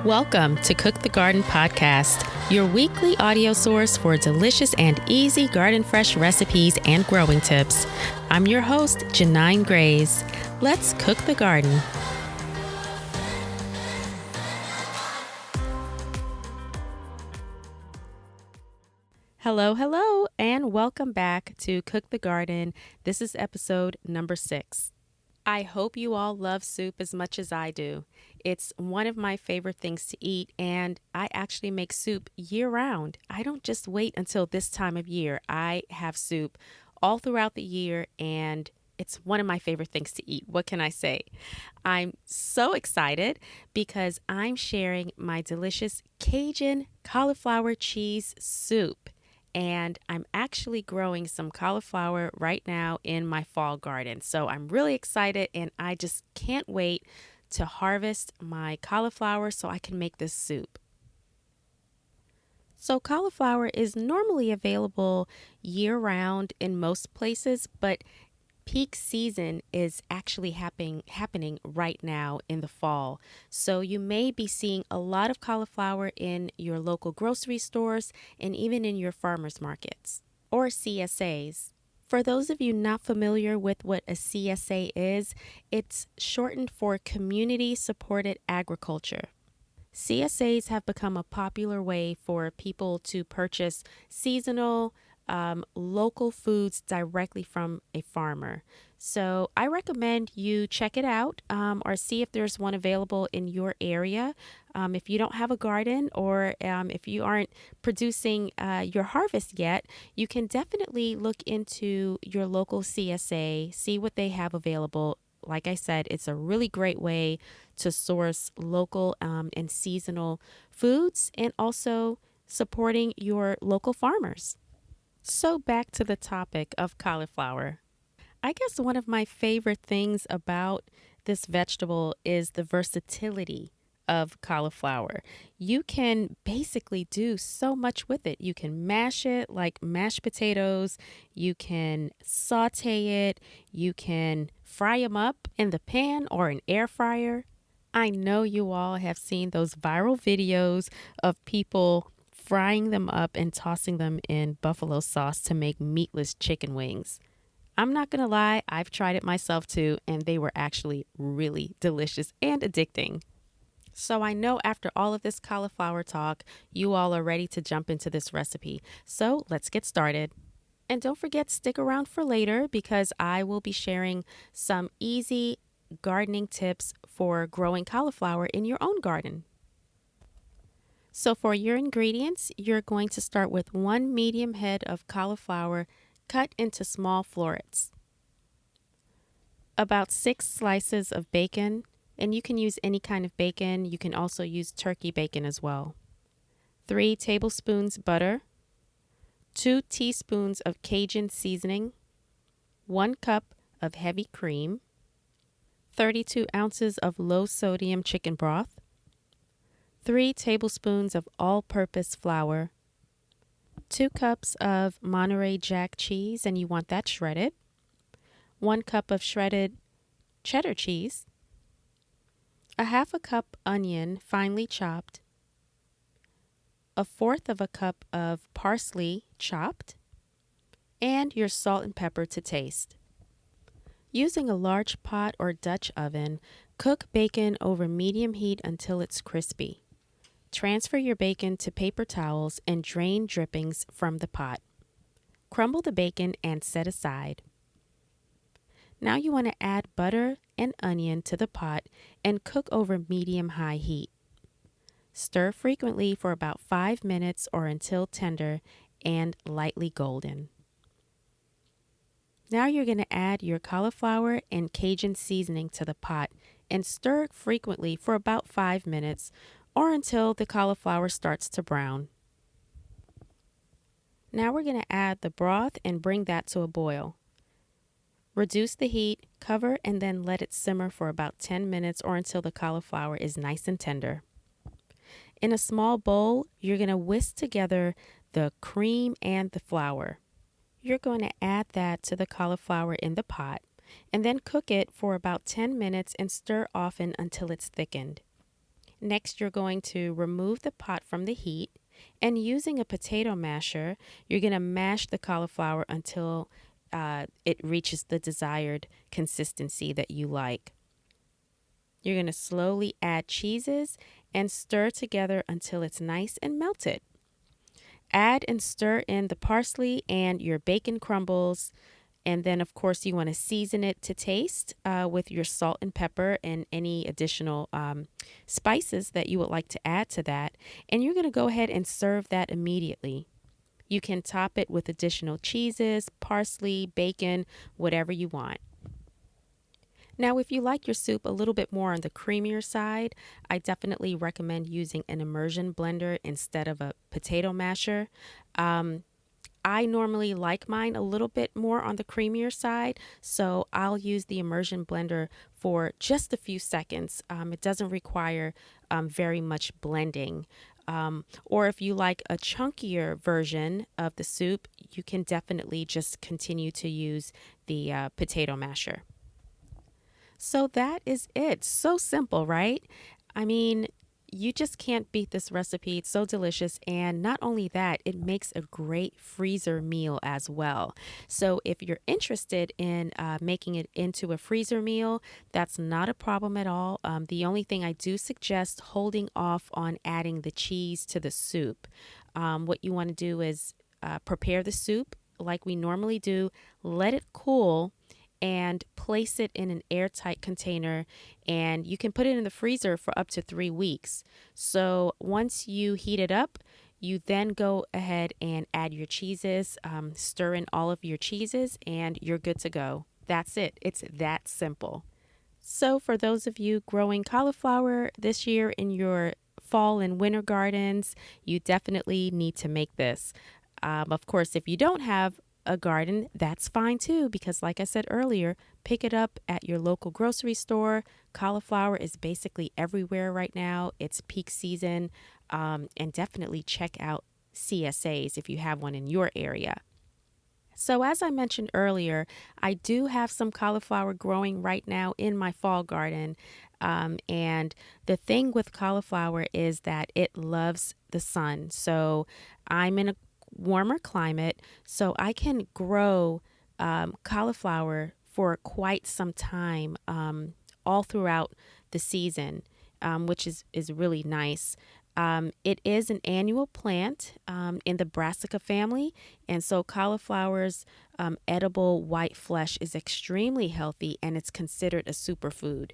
Welcome to Cook the Garden Podcast, your weekly audio source for delicious and easy garden fresh recipes and growing tips. I'm your host, Ginain. Let's cook the garden. Hello, and welcome back to Cook the Garden. This is episode number 6. I hope you all love soup as much as I do. It's one of my favorite things to eat, and I actually make soup year-round. I don't just wait until this time of year. I have soup all throughout the year, and it's one of my favorite things to eat. What can I say? I'm so excited because I'm sharing my delicious Cajun cauliflower cheese soup. And I'm actually growing some cauliflower right now in my fall garden. So I'm really excited, and I just can't wait to harvest my cauliflower so I can make this soup. So cauliflower is normally available year-round in most places, but peak season is actually happening right now in the fall. So you may be seeing a lot of cauliflower in your local grocery stores and even in your farmers markets or CSAs. For those of you not familiar with what a CSA is, it's shortened for Community Supported Agriculture. CSAs have become a popular way for people to purchase seasonal local foods directly from a farmer. So I recommend you check it out or see if there's one available in your area. If you don't have a garden or if you aren't producing your harvest yet, you can definitely look into your local CSA, see what they have available. Like I said, it's a really great way to source local and seasonal foods and also supporting your local farmers. So back to the topic of cauliflower. I guess one of my favorite things about this vegetable is the versatility of cauliflower. You can basically do so much with it. You can mash it like mashed potatoes. You can saute it. You can fry them up in the pan or an air fryer. I know you all have seen those viral videos of people frying them up and tossing them in buffalo sauce to make meatless chicken wings. I'm not going to lie, I've tried it myself too, and they were actually really delicious and addicting. So I know after all of this cauliflower talk, you all are ready to jump into this recipe. So let's get started. And don't forget, stick around for later because I will be sharing some easy gardening tips for growing cauliflower in your own garden. So for your ingredients, you're going to start with 1 medium head of cauliflower cut into small florets, about 6 slices of bacon, and you can use any kind of bacon. You can also use turkey bacon as well. 3 tablespoons butter, 2 teaspoons of Cajun seasoning, 1 cup of heavy cream, 32 ounces of low sodium chicken broth, 3 tablespoons of all-purpose flour, 2 cups of Monterey Jack cheese, and you want that shredded, 1 cup of shredded cheddar cheese, a half a cup onion finely chopped, 1/4 of a cup of parsley chopped, and your salt and pepper to taste. Using a large pot or Dutch oven, cook bacon over medium heat until it's crispy. Transfer your bacon to paper towels and drain drippings from the pot. Crumble the bacon and set aside. Now you want to add butter and onion to the pot and cook over medium-high heat. Stir frequently for about 5 minutes or until tender and lightly golden. Now you're going to add your cauliflower and Cajun seasoning to the pot and stir frequently for about 5 minutes or until the cauliflower starts to brown. Now we're going to add the broth and bring that to a boil. Reduce the heat, cover, and then let it simmer for about 10 minutes or until the cauliflower is nice and tender. In a small bowl, you're going to whisk together the cream and the flour. You're going to add that to the cauliflower in the pot and then cook it for about 10 minutes and stir often until it's thickened. Next, you're going to remove the pot from the heat, and using a potato masher, you're going to mash the cauliflower until it reaches the desired consistency that you like. You're going to slowly add cheeses and stir together until it's nice and melted. Add and stir in the parsley and your bacon crumbles. And then, of course, you want to season it to taste with your salt and pepper and any additional spices that you would like to add to that. And you're going to go ahead and serve that immediately. You can top it with additional cheeses, parsley, bacon, whatever you want. Now, if you like your soup a little bit more on the creamier side, I definitely recommend using an immersion blender instead of a potato masher. I normally like mine a little bit more on the creamier side, so I'll use the immersion blender for just a few seconds. It doesn't require very much blending. Or if you like a chunkier version of the soup, you can definitely just continue to use the potato masher. So that is it. So simple, right? I mean, you just can't beat this recipe. It's so delicious. And not only that, it makes a great freezer meal as well. So if you're interested in making it into a freezer meal, that's not a problem at all. The only thing I do suggest holding off on adding the cheese to the soup. What you want to do is prepare the soup like we normally do, let it cool, and place it in an airtight container, and you can put it in the freezer for up to 3 weeks. So once you heat it up, you then go ahead and add your cheeses, stir in all of your cheeses, and you're good to go. That's it. It's that simple. So for those of you growing cauliflower this year in your fall and winter gardens, you definitely need to make this. Of course, if you don't have a garden, that's fine too, because like I said earlier, pick it up at your local grocery store. Cauliflower is basically everywhere right now. It's peak season, and definitely check out CSAs if you have one in your area. So as I mentioned earlier, I do have some cauliflower growing right now in my fall garden. And the thing with cauliflower is that it loves the sun. So I'm in a warmer climate, so I can grow cauliflower for quite some time, all throughout the season, which is really nice. It is an annual plant in the brassica family, and so cauliflower's edible white flesh is extremely healthy, and it's considered a superfood.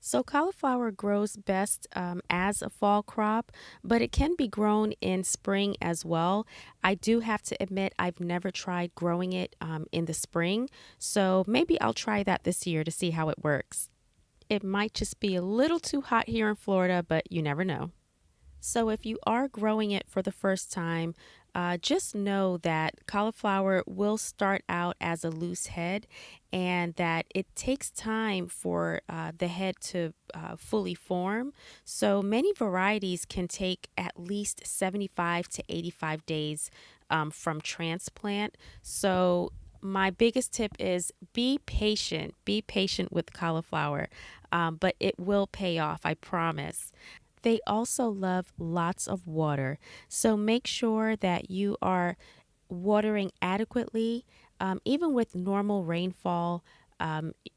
So cauliflower grows best as a fall crop, but it can be grown in spring as well. I do have to admit I've never tried growing it in the spring, so maybe I'll try that this year to see how it works. It might just be a little too hot here in Florida, but you never know. So if you are growing it for the first time, just know that cauliflower will start out as a loose head, and that it takes time for the head to fully form. So many varieties can take at least 75 to 85 days from transplant. So my biggest tip is be patient. Be patient with cauliflower, but it will pay off, I promise. They also love lots of water, so make sure that you are watering adequately. Even with normal rainfall,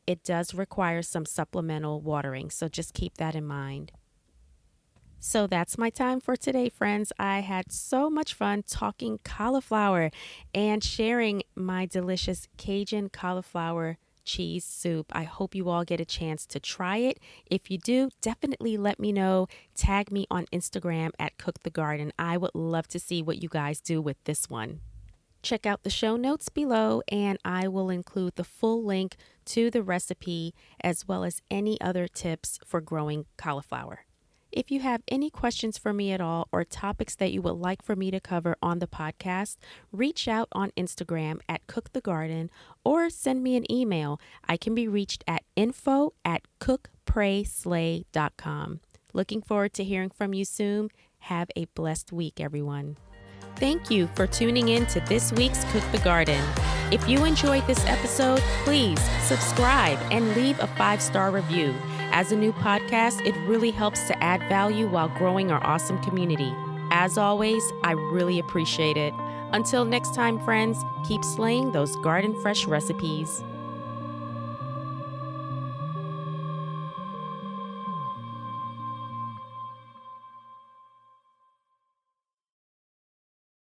it does require some supplemental watering, so just keep that in mind. So that's my time for today, friends. I had so much fun talking cauliflower and sharing my delicious Cajun cauliflower cheese soup. I hope you all get a chance to try it. If you do, definitely let me know. Tag me on Instagram at Cook the Garden. I would love to see what you guys do with this one. Check out the show notes below, and I will include the full link to the recipe as well as any other tips for growing cauliflower. If you have any questions for me at all, or topics that you would like for me to cover on the podcast, reach out on Instagram at Cook the Garden, or send me an email. I can be reached at info@cookprayslay.com. Looking forward to hearing from you soon. Have a blessed week, everyone. Thank you for tuning in to this week's Cook the Garden. If you enjoyed this episode, please subscribe and leave a 5-star review. As a new podcast, it really helps to add value while growing our awesome community. As always, I really appreciate it. Until next time, friends, keep slaying those garden fresh recipes.